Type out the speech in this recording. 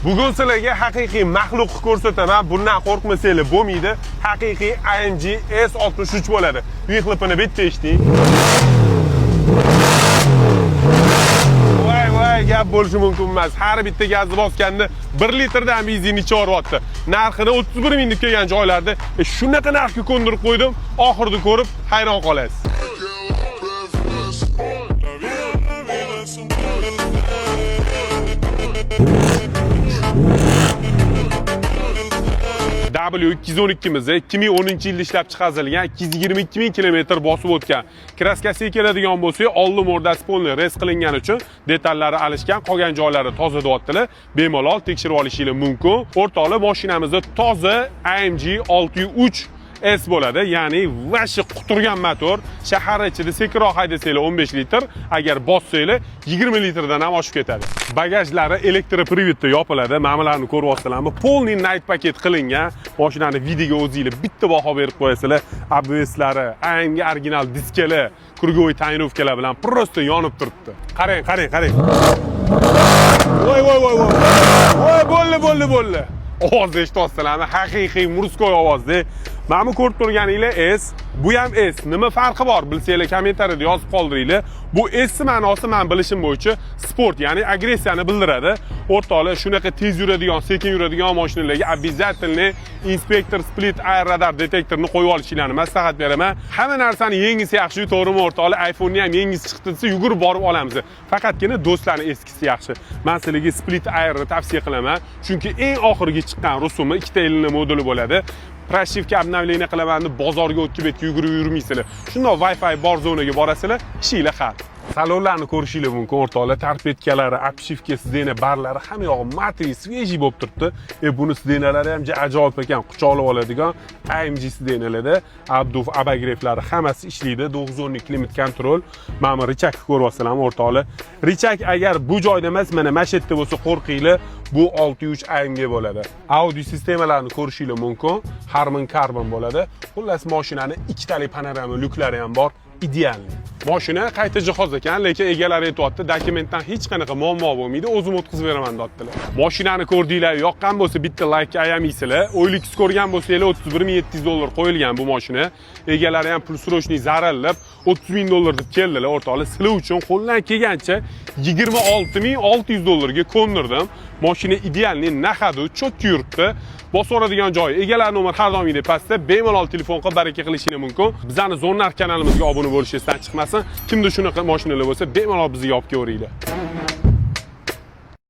Bugun sizlarga haqiqiy maxluq ko'rsataman. Bundan qo'rqmasanglar bo'lmaydi. Haqiqiy AMG S63 bo'ladi. Vyexlopini bitta eshiting. Voy, gap bo'lishi mumkin emas. Har bitta gazni bosganda 1 litrdan benzin necha oryapti. Narxini 31 ming deb kelgan joylarda shunaqa narxga ko'ndirib qo'ydim. Oxirida ko'rib hayron qolasiz. W212 miz 2010-yilda ishlab chiqarilgan 222 ming kilometr bosib o'tgan. Kraskasiga keladigan bo'lsak, oldin mordasi polni res qilingan uchun detallari alishgan, qolgan joylari toza deyaptilar. Bemalol tekshirib olishingiz mumkin. O'rtoqlar, mashinamizda toza AMG 603 S bo'ladi, ya'ni vashi quturgan motor. Shahar ichida sekinroq haydasanglar 15 litr, agar bossanglar 20 litrdan ham oshib ketadi. Bagajlari elektroprivodda yopiladi. Ma'nolarni ko'ryapsizlarmi? Polni night paket qilingan. Mashinani videoga o'zingizlar bitta baho berib qo'yasizlar. ABS'lari, AMG original diskalar, krugovoy tonirovkalar bilan prosta yonib turibdi. Qarang. Voy. Voy, bo'ldi. Ovoz eshityapsizlarmi? Haqiqiy murskoy ovozda. Mana ko'rib turganinglar S, bu ham S. Nima farqi bor? Bilsanglar kommentariyada yozib qoldiringlar. Bu S ma'nosi men bilishim bo'yicha sport, ya'ni agressiyani bildiradi. O'rtoqlar, shunaqa tez yuradigan, sekin yuradigan mashinalarga обязательно inspektor split air radar detektorini qo'yib olishinglarni maslahat beraman. Hamma narsani yengisi yaxshi, to'g'rimi o'rtoqlar? iPhone'ni ham yengisi chiqdi desa yugurib borib olamiz. Faqatgina do'stlarning eskisi yaxshi. Men sizlarga split airni tavsiya qilaman, chunki eng oxirgi chiqqan rusumi 2 yillik modeli bo'ladi. Pрошивка обновление qilaman deb bozorga o'tkib yugurib yurmaysizlar. Shundoq Wi-Fi bor zonaga borasizlar, ishinglar xat. Salonlarni ko'rishingiz mumkin o'rtoqlar. Tarpetkalari, обшивка sizdena barlari hamma yog'i matri, svejiy bo'lib turibdi. Buni sidenalari ham ajoyib ekan, quchoqlab oladigan AMG sidenalarda abduf abagireflari hammasi ishlaydi. 910 klimat kontrol. Mana richak ko'ryapsizlarmi o'rtoqlar? Richak agar bu joyda emas, mana mashetda bo'lsa qo'rqinglar, bu 63 AMG bo'ladi. Audio sistemalarni ko'rishingiz mumkin. Harman Karbon bo'ladi. Xullas, mashinani ikkitalik panorama lyuklari ham bor. Ideal. Mashina qayta jihoz ekan, lekin egalari aytayapti, dokumentdan hech qanaqa muammo bo'lmaydi, o'zim o'tkazib beraman deyaptilar. Mashinani ko'rdinglar, yoqqan bo'lsa bitta like ayamaysizlar. O'yliksiz ko'rgan bo'lsanglar 31 $700 qo'yilgan bu mashina. Egalari ham pul surishni zararlab 30 ming dollar deb keldilar o'rtoqlar. Sizlar uchun qo'ldan kelgancha 26 ming $600 ga ko'ndirdim. Mashina idealni nahadu cho'kka yuribdi. Bosoradigan joyi egalar nomer har doimgidek pastda, bemalol telefon qilib baraka qilishingiz mumkin. Bizning Zonar kanalimizga obuna bo'lishingiz chiqmasin. Kimda shunaqa mashinalar bo'lsa, bemalol bizga olib kelaveringlar.